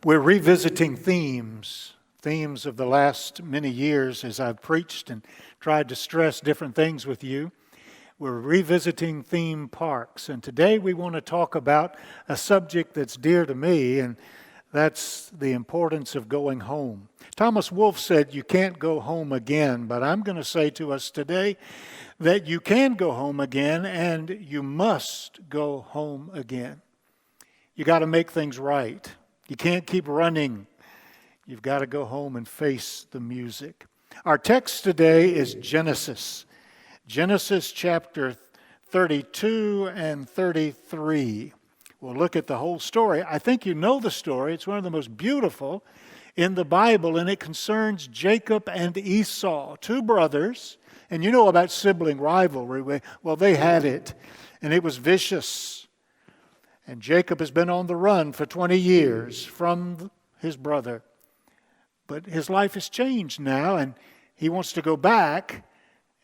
We're revisiting themes of the last many years as I've preached and tried to stress different things with you. We're revisiting theme parks, and today we want to talk about a subject that's dear to me, and that's the importance of going home. Thomas Wolfe said you can't go home again, but I'm going to say to us today that you can go home again and you must go home again. You got to make things right. You can't keep running. You've got to go home and face the music. Our text today is Genesis chapter 32 and 33. We'll look at the whole story. I think you know the story. It's one of the most beautiful in the Bible, and it concerns Jacob and Esau, two brothers. And you know about sibling rivalry. Well, they had it, and it was vicious. And Jacob has been on the run for 20 years from his brother. But his life has changed now, and he wants to go back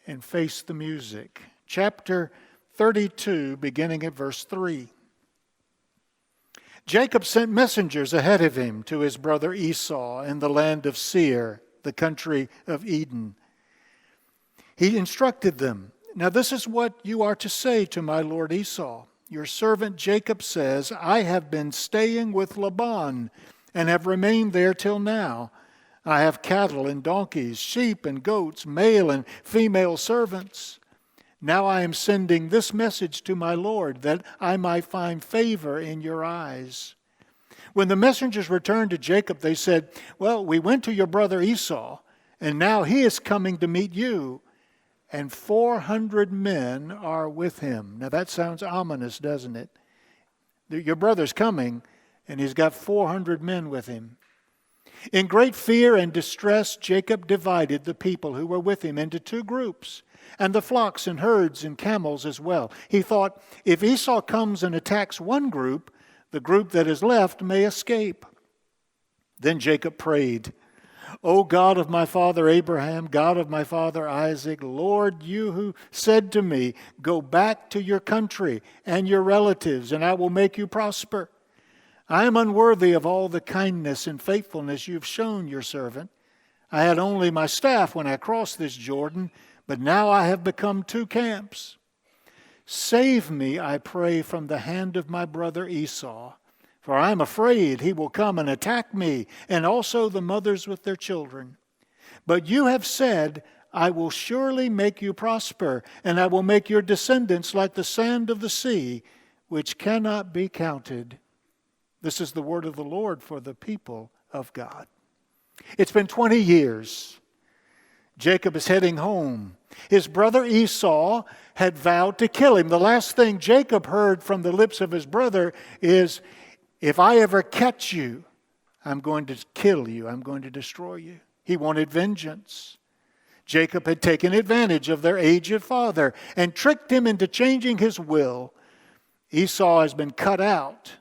and face the music. Chapter 32, beginning at verse 3. Jacob sent messengers ahead of him to his brother Esau in the land of Seir, the country of Edom. He instructed them, "Now this is what you are to say to my lord Esau. Your servant Jacob says, I have been staying with Laban and have remained there till now. I have cattle and donkeys, sheep and goats, male and female servants. Now I am sending this message to my lord, that I might find favor in your eyes." When the messengers returned to Jacob, they said, "Well, we went to your brother Esau, and now he is coming to meet you, and 400 men are with him." Now that sounds ominous, doesn't it? Your brother's coming, and he's got 400 men with him. In great fear and distress, Jacob divided the people who were with him into two groups, and the flocks and herds and camels as well. He thought, if Esau comes and attacks one group, the group that is left may escape. Then Jacob prayed, "O God of my father Abraham, God of my father Isaac, Lord, you who said to me, 'Go back to your country and your relatives, and I will make you prosper.' I am unworthy of all the kindness and faithfulness you've shown your servant. I had only my staff when I crossed this Jordan, but now I have become two camps. Save me, I pray, from the hand of my brother Esau, for I am afraid he will come and attack me, and also the mothers with their children. But you have said, I will surely make you prosper, and I will make your descendants like the sand of the sea, which cannot be counted." This is the word of the Lord for the people of God. It's been 20 years. Jacob is heading home. His brother Esau had vowed to kill him. The last thing Jacob heard from the lips of his brother is, "If I ever catch you, I'm going to kill you. I'm going to destroy you." He wanted vengeance. Jacob had taken advantage of their aged father and tricked him into changing his will. Esau has been cut out,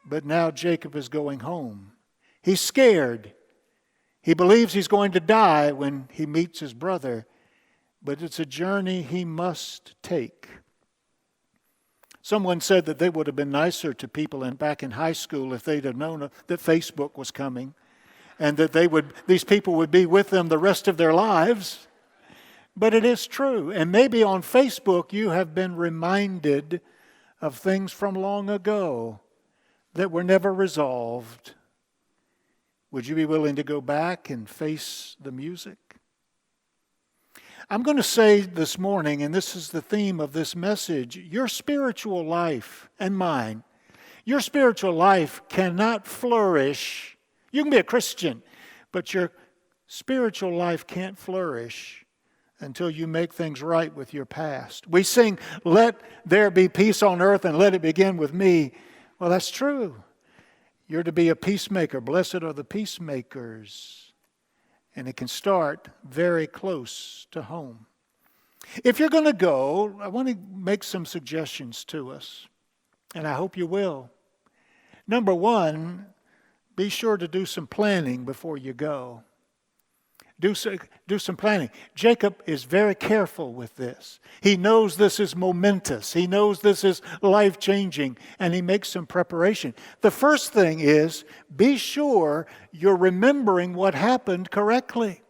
but now Jacob is going home. He's scared. He believes he's going to die when he meets his brother, but it's a journey he must take. Someone said that they would have been nicer to people back in high school if they'd have known that Facebook was coming and that these people would be with them the rest of their lives. But it is true. And maybe on Facebook you have been reminded of things from long ago that were never resolved. Would you be willing to go back and face the music? I'm going to say this morning, and this is the theme of this message, your spiritual life and mine, your spiritual life cannot flourish. You can be a Christian, but your spiritual life can't flourish until you make things right with your past. We sing, "Let there be peace on earth and let it begin with me." Well, that's true. You're to be a peacemaker. Blessed are the peacemakers. And it can start very close to home. If you're going to go, I want to make some suggestions to us. And I hope you will. Number one, be sure to do some planning before you go. do some planning. Jacob is very careful with this. He knows this is momentous. He knows this is life-changing, and he makes some preparation. The first thing is, be sure you're remembering what happened correctly.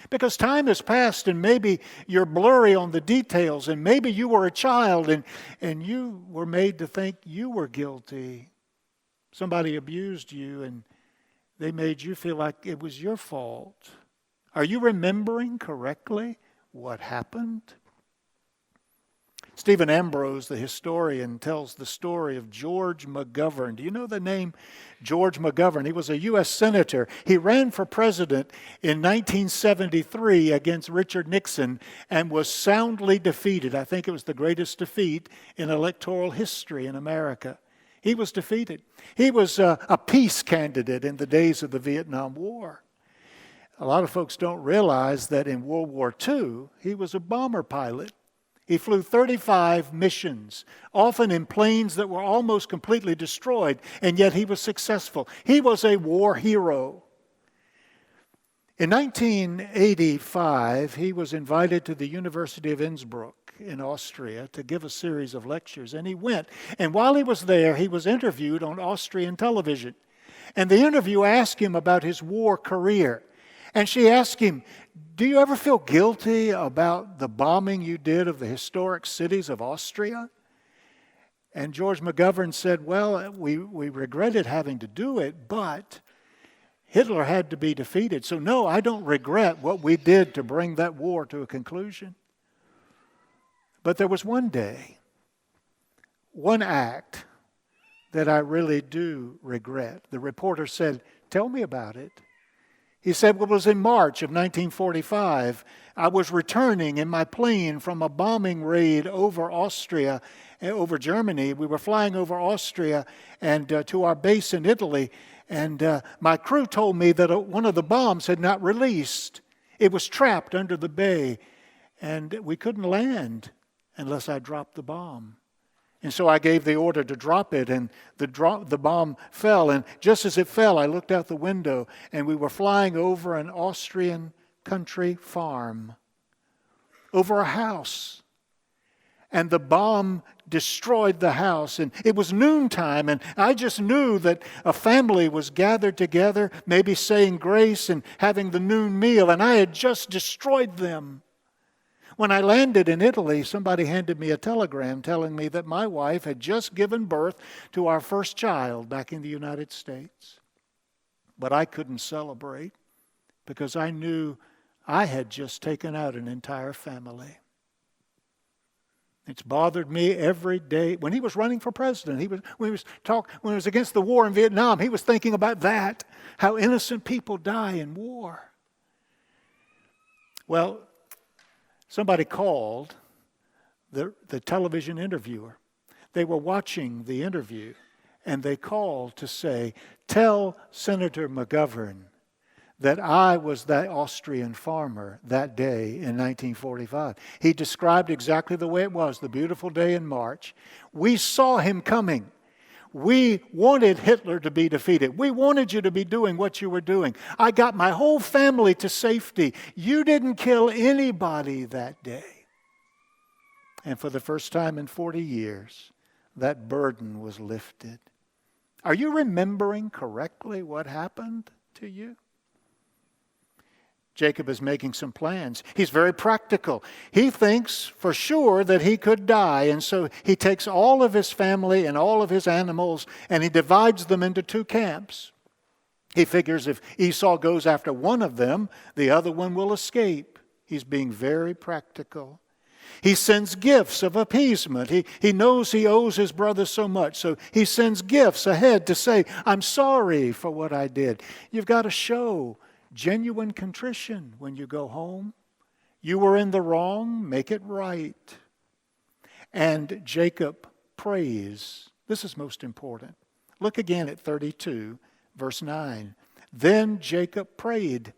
Because time has passed, and maybe you're blurry on the details, and maybe you were a child, and you were made to think you were guilty. Somebody abused you, and they made you feel like it was your fault. Are you remembering correctly what happened? Stephen Ambrose, the historian, tells the story of George McGovern. Do you know the name George McGovern? He was a U.S. senator. He ran for president in 1973 against Richard Nixon and was soundly defeated. I think it was the greatest defeat in electoral history in America. He was defeated. He was a peace candidate in the days of the Vietnam War. A lot of folks don't realize that in World War II, he was a bomber pilot. He flew 35 missions, often in planes that were almost completely destroyed, and yet he was successful. He was a war hero. In 1985, he was invited to the University of Innsbruck in Austria to give a series of lectures, and he went. And while he was there, he was interviewed on Austrian television. And the interview asked him about his war career. And she asked him, do you ever feel guilty about the bombing you did of the historic cities of Austria? And George McGovern said, well, we regretted having to do it, but Hitler had to be defeated. So no, I don't regret what we did to bring that war to a conclusion. But there was one day, one act that I really do regret. The reporter said, tell me about it. He said, well, it was in March of 1945. I was returning in my plane from a bombing raid over Austria, over Germany. We were flying over Austria and to our base in Italy. And my crew told me that one of the bombs had not released. It was trapped under the bay. And we couldn't land unless I dropped the bomb. And so I gave the order to drop it, and the bomb fell. And just as it fell, I looked out the window, and we were flying over an Austrian country farm, over a house. And the bomb destroyed the house. And it was noontime, and I just knew that a family was gathered together, maybe saying grace and having the noon meal, and I had just destroyed them. When I landed in Italy, somebody handed me a telegram telling me that my wife had just given birth to our first child back in the United States. But I couldn't celebrate because I knew I had just taken out an entire family. It's bothered me every day. When he was running for president, when he was against the war in Vietnam, he was thinking about that, how innocent people die in war. Well, somebody called the television interviewer. They were watching the interview, and they called to say, tell Senator McGovern that I was that Austrian farmer that day in 1945. He described exactly the way it was, the beautiful day in March. We saw him coming. We wanted Hitler to be defeated. We wanted you to be doing what you were doing. I got my whole family to safety. You didn't kill anybody that day. And for the first time in 40 years, that burden was lifted. Are you remembering correctly what happened to you? Jacob is making some plans. He's very practical. He thinks for sure that he could die, and so he takes all of his family and all of his animals, and he divides them into two camps. He figures if Esau goes after one of them, the other one will escape. He's being very practical. He sends gifts of appeasement. He knows he owes his brother so much, so he sends gifts ahead to say, I'm sorry for what I did. You've got to show genuine contrition when you go home. You were in the wrong, make it right. And Jacob prays. This is most important. Look again at 32, verse 9. Then Jacob prayed.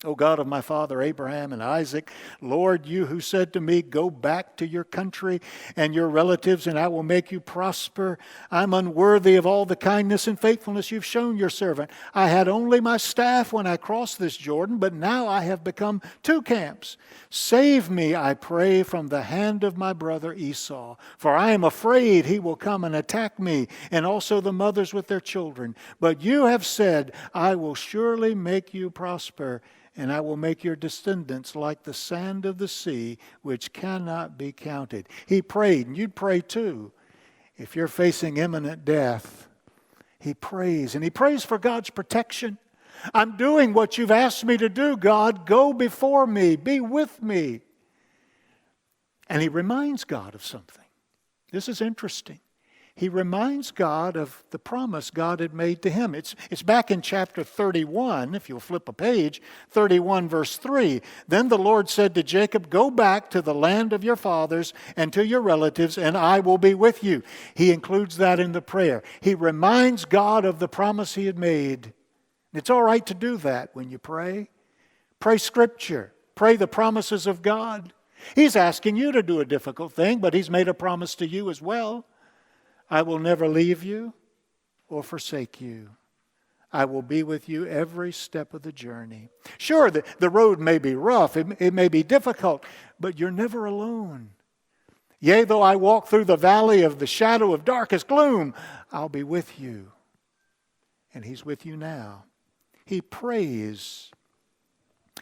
O God of my father Abraham and Isaac, Lord, you who said to me, go back to your country and your relatives, and I will make you prosper. I'm unworthy of all the kindness and faithfulness you've shown your servant. I had only my staff when I crossed this Jordan, but now I have become two camps. Save me, I pray, from the hand of my brother Esau, for I am afraid he will come and attack me, and also the mothers with their children. But you have said, I will surely make you prosper, and I will make your descendants like the sand of the sea, which cannot be counted. He prayed, and you'd pray too. If you're facing imminent death, he prays, and he prays for God's protection. I'm doing what you've asked me to do, God. Go before me. Be with me. And he reminds God of something. This is interesting. He reminds God of the promise God had made to him. It's back in chapter 31, if you'll flip a page, 31 verse 3. Then the Lord said to Jacob, go back to the land of your fathers and to your relatives, and I will be with you. He includes that in the prayer. He reminds God of the promise he had made. It's all right to do that when you pray. Pray Scripture. Pray the promises of God. He's asking you to do a difficult thing, but he's made a promise to you as well. I will never leave you or forsake you. I will be with you every step of the journey. Sure, the road may be rough, it may be difficult, but you're never alone. Yea, though I walk through the valley of the shadow of darkest gloom, I'll be with you. And he's with you now. He prays.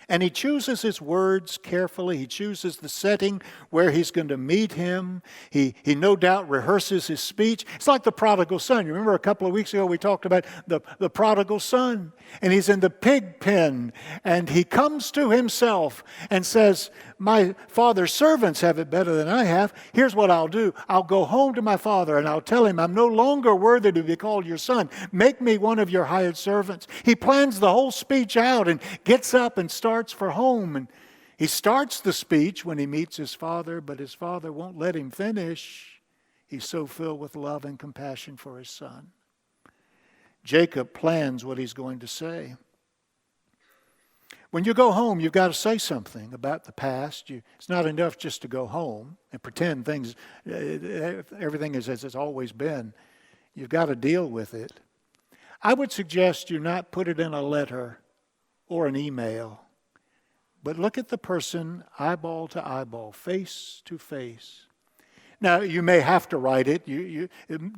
And he chooses his words carefully. He chooses the setting where he's going to meet him. He no doubt rehearses his speech. It's like the prodigal son. You remember a couple of weeks ago we talked about the prodigal son. And he's in the pig pen. And he comes to himself and says, my father's servants have it better than I have. Here's what I'll do. I'll go home to my father and I'll tell him I'm no longer worthy to be called your son. Make me one of your hired servants. He plans the whole speech out and gets up and starts for home. And he starts the speech when he meets his father, but his father won't let him finish. He's so filled with love and compassion for his son. Jacob plans what he's going to say. When you go home, you've got to say something about the past. It's not enough just to go home and pretend everything is as it's always been. You've got to deal with it. I would suggest you not put it in a letter or an email, but look at the person eyeball to eyeball, face to face. Now, you may have to write it.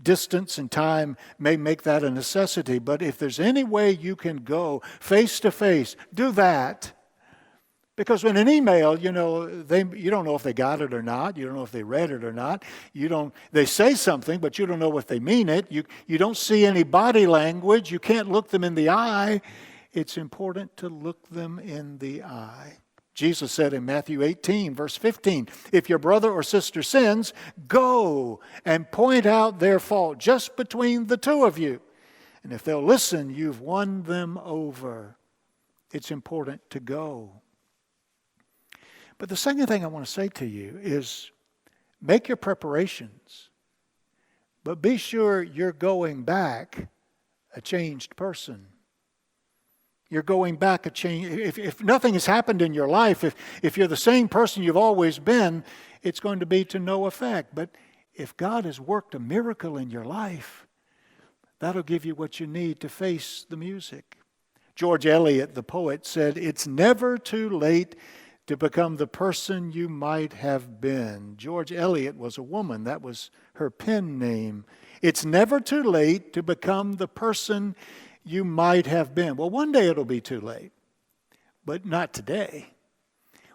Distance and time may make that a necessity. But if there's any way you can go face to face, do that. Because in an email, you don't know if they got it or not. You don't know if they read it or not. They say something, but you don't know if they mean it. You don't see any body language. You can't look them in the eye. It's important to look them in the eye. Jesus said in Matthew 18, verse 15, if your brother or sister sins, go and point out their fault just between the two of you. And if they'll listen, you've won them over. It's important to go. But the second thing I want to say to you is make your preparations, but be sure you're going back a changed person. You're going back a change. If nothing has happened in your life, if you're the same person you've always been, it's going to be to no effect. But if God has worked a miracle in your life, that'll give you what you need to face the music. George Eliot, the poet, said, it's never too late to become the person you might have been. George Eliot was a woman. That was her pen name. It's never too late to become the person you might have been. Well, one day it'll be too late, but not today.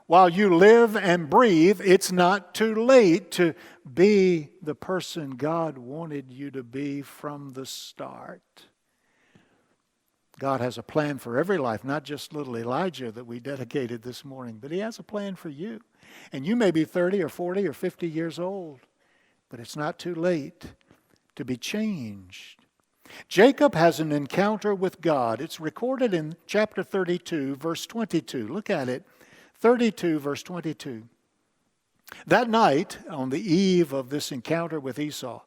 While you live and breathe, it's not too late to be the person God wanted you to be from the start. God has a plan for every life, not just little Elijah that we dedicated this morning, but he has a plan for you. And you may be 30 or 40 or 50 years old, but it's not too late to be changed. Jacob has an encounter with God. It's recorded in chapter 32, verse 22. Look at it. 32, verse 22. That night, on the eve of this encounter with Esau,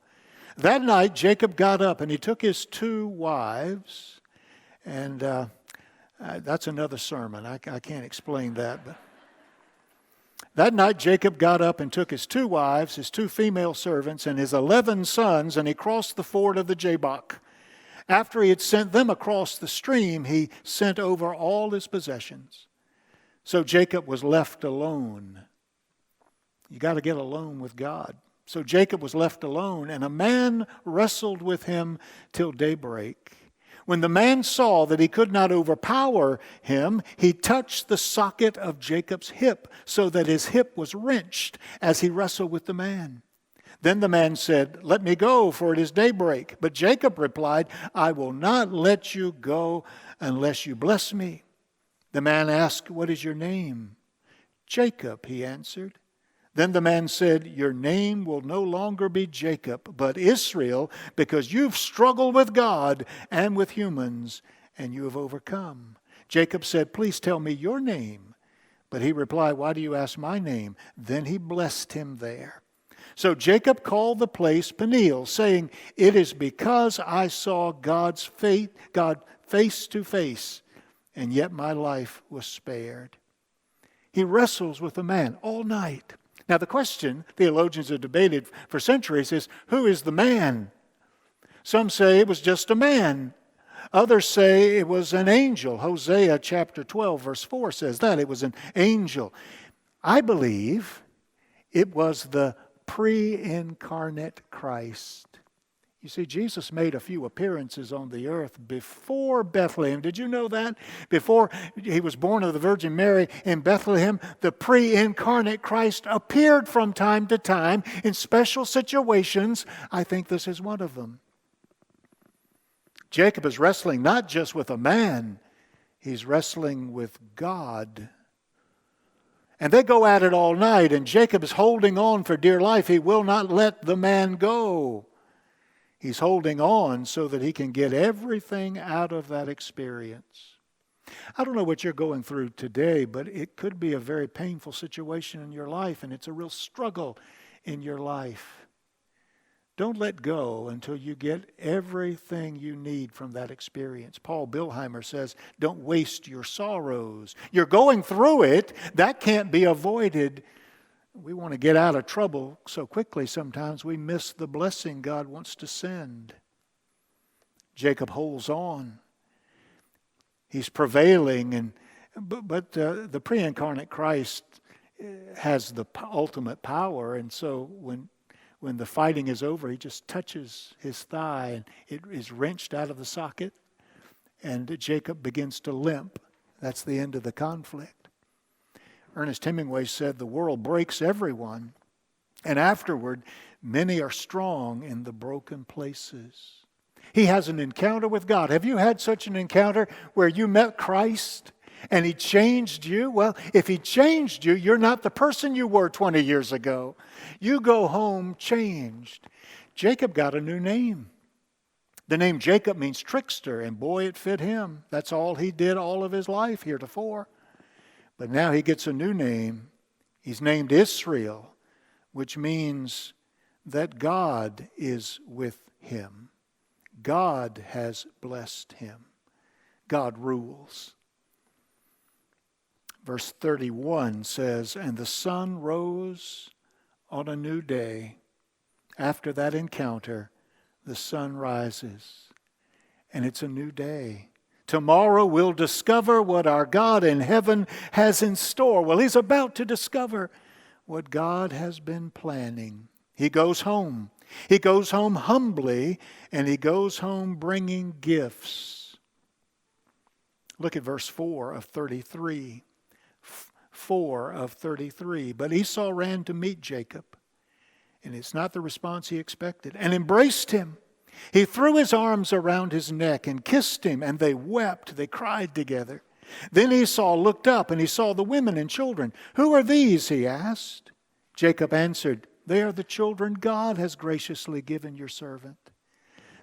that night Jacob got up and he took his two wives and That's another sermon. I can't explain that. But that night Jacob got up and took his 2 wives, his 2 female servants, and his 11 sons, and he crossed the ford of the Jabbok. After he had sent them across the stream, he sent over all his possessions. So Jacob was left alone. You got to get alone with God. So Jacob was left alone, and a man wrestled with him till daybreak. When the man saw that he could not overpower him, he touched the socket of Jacob's hip, so that his hip was wrenched as he wrestled with the man. Then the man said, "Let me go, for it is daybreak." But Jacob replied, "I will not let you go unless you bless me." The man asked, "What is your name?" "Jacob," he answered. Then the man said, "Your name will no longer be Jacob, but Israel, because you've struggled with God and with humans, and you have overcome." Jacob said, "Please tell me your name." But he replied, "Why do you ask my name?" Then he blessed him there. So Jacob called the place Peniel, saying, "It is because I saw God face to face, and yet my life was spared." He wrestles with the man all night. Now the question theologians have debated for centuries is, who is the man? Some say it was just a man. Others say it was an angel. Hosea chapter 12 verse 4 says that. It was an angel. I believe it was the pre-incarnate Christ. You see, Jesus made a few appearances on the earth before Bethlehem. Did you know that? Before he was born of the Virgin Mary in Bethlehem, the pre-incarnate Christ appeared from time to time in special situations. I think this is one of them. Jacob is wrestling not just with a man, he's wrestling with God. And they go at it all night, and Jacob is holding on for dear life. He will not let the man go. He's holding on so that he can get everything out of that experience. I don't know what you're going through today, but it could be a very painful situation in your life, and it's a real struggle in your life. Don't let go until you get everything you need from that experience. Paul Bilheimer says, don't waste your sorrows. You're going through it. That can't be avoided. We want to get out of trouble so quickly sometimes we miss the blessing God wants to send. Jacob holds on. He's prevailing, but the pre-incarnate Christ has the ultimate power, and so when the fighting is over, he just touches his thigh and it is wrenched out of the socket, and Jacob begins to limp. That's the end of the conflict. Ernest Hemingway said, "The world breaks everyone, and afterward many are strong in the broken places." He has an encounter with God. Have you had such an encounter where you met Christ and He changed you? Well, if He changed you, you're not the person you were 20 years ago. You go home changed. Jacob got a new name. The name Jacob means trickster, and boy, it fit him. That's all he did all of his life heretofore. But now he gets a new name. He's named Israel, which means that God is with him. God has blessed him. God rules. Verse 31 says, "And the sun rose on a new day." After that encounter, the sun rises, and it's a new day. Tomorrow we'll discover what our God in heaven has in store. Well, he's about to discover what God has been planning. He goes home. He goes home humbly, and he goes home bringing gifts. Look at verse 4 of 33. 4 of 33. But Esau ran to meet Jacob, and it's not the response he expected, and embraced him. He threw his arms around his neck and kissed him, and they wept. They cried together. Then Esau looked up, and he saw the women and children. "Who are these?" he asked. Jacob answered, "They are the children God has graciously given your servant."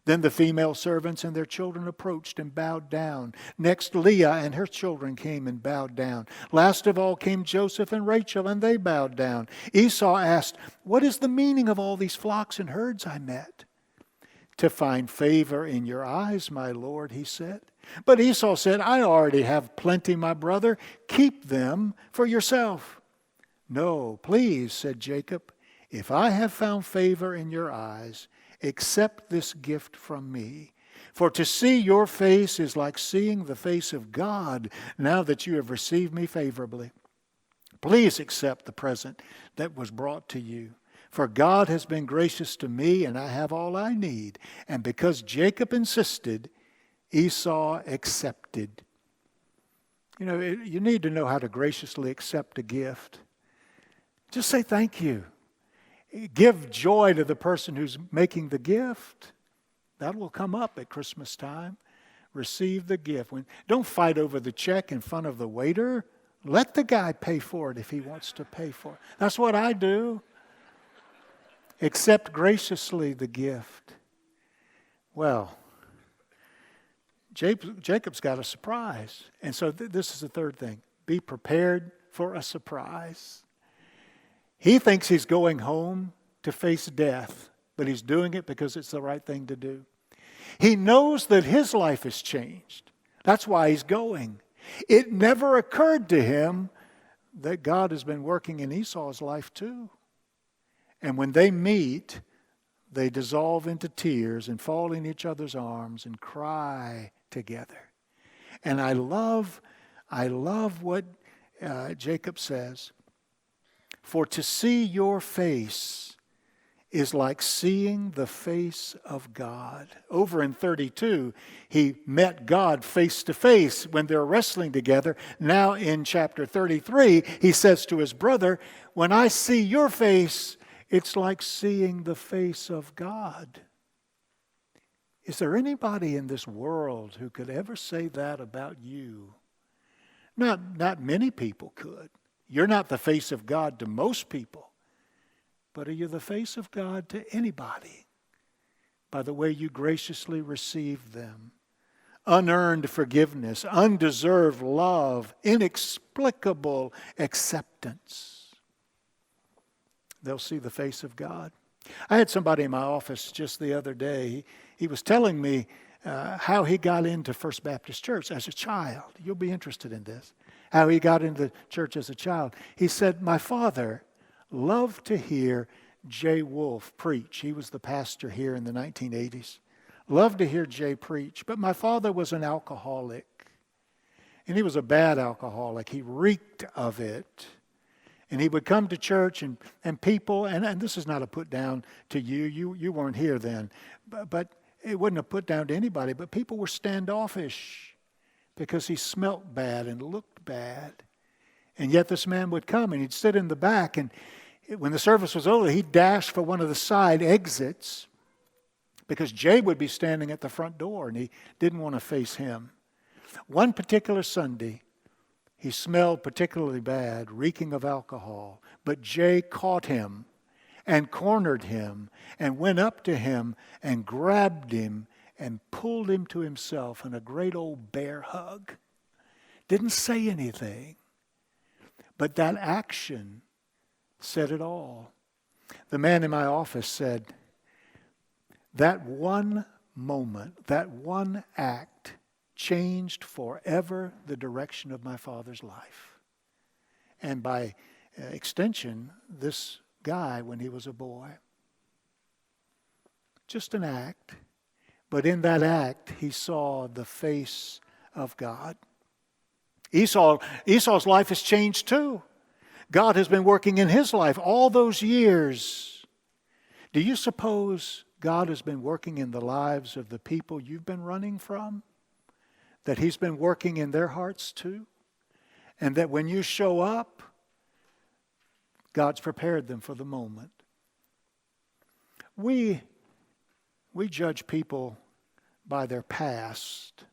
Then the female servants and their children approached and bowed down. Next, Leah and her children came and bowed down. Last of all came Joseph and Rachel, and they bowed down. Esau asked, "What is the meaning of all these flocks and herds I met?" to find favor in your eyes, my Lord, he said. But Esau said, I already have plenty, my brother. Keep them for yourself. No, please, said Jacob, if I have found favor in your eyes, accept this gift from me. For to see your face is like seeing the face of God, now that you have received me favorably. Please accept the present that was brought to you. For God has been gracious to me, and I have all I need. And because Jacob insisted, Esau accepted. You know, you need to know how to graciously accept a gift. Just say thank you. Give joy to the person who's making the gift. That will come up at Christmas time. Receive the gift. Don't fight over the check in front of the waiter. Let the guy pay for it if he wants to pay for it. That's what I do. Accept graciously the gift. Well, Jacob's got a surprise. And so this is the third thing. Be prepared for a surprise. He thinks he's going home to face death, but he's doing it because it's the right thing to do. He knows that his life has changed. That's why he's going. It never occurred to him that God has been working in Esau's life too. And when they meet, they dissolve into tears and fall in each other's arms and cry together. And I love what Jacob says. For to see your face is like seeing the face of God. Over in 32, he met God face to face when they're wrestling together. Now in chapter 33, he says to his brother, when I see your face, it's like seeing the face of God. Is there anybody in this world who could ever say that about you? Not many people could. You're not the face of God to most people. But are you the face of God to anybody? By the way you graciously receive them. Unearned forgiveness, undeserved love, inexplicable acceptance. They'll see the face of God. I had somebody in my office just the other day. He was telling me how he got into First Baptist Church as a child. You'll be interested in this. How he got into church as a child. He said, my father loved to hear Jay Wolfe preach. He was the pastor here in the 1980s. Loved to hear Jay preach. But my father was an alcoholic. And he was a bad alcoholic. He reeked of it. And he would come to church and people, and this is not a put down to you. You weren't here then. But it wasn't a put down to anybody. But people were standoffish because he smelt bad and looked bad. And yet this man would come and he'd sit in the back, and when the service was over, he'd dash for one of the side exits because Jay would be standing at the front door and he didn't want to face him. One particular Sunday, he smelled particularly bad, reeking of alcohol, but Jay caught him and cornered him and went up to him and grabbed him and pulled him to himself in a great old bear hug. Didn't say anything. But that action said it all. The man in my office said, that one moment, that one act changed forever the direction of my father's life. And by extension, this guy when he was a boy. Just an act. But in that act, he saw the face of God. Esau's life has changed too. God has been working in his life all those years. Do you suppose God has been working in the lives of the people you've been running from? That he's been working in their hearts too? And that when you show up, God's prepared them for the moment. We judge people by their past.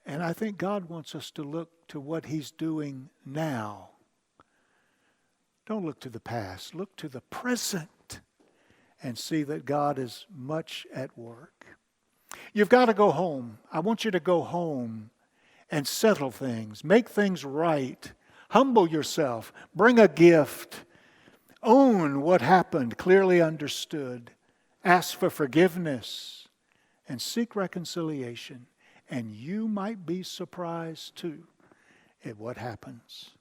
And I think God wants us to look to what he's doing now. Don't look to the past. Look to the present and see that God is much at work. You've got to go home. I want you to go home and settle things. Make things right. Humble yourself. Bring a gift. Own what happened, clearly understood. ask for forgiveness, and seek reconciliation. And you might be surprised too at what happens.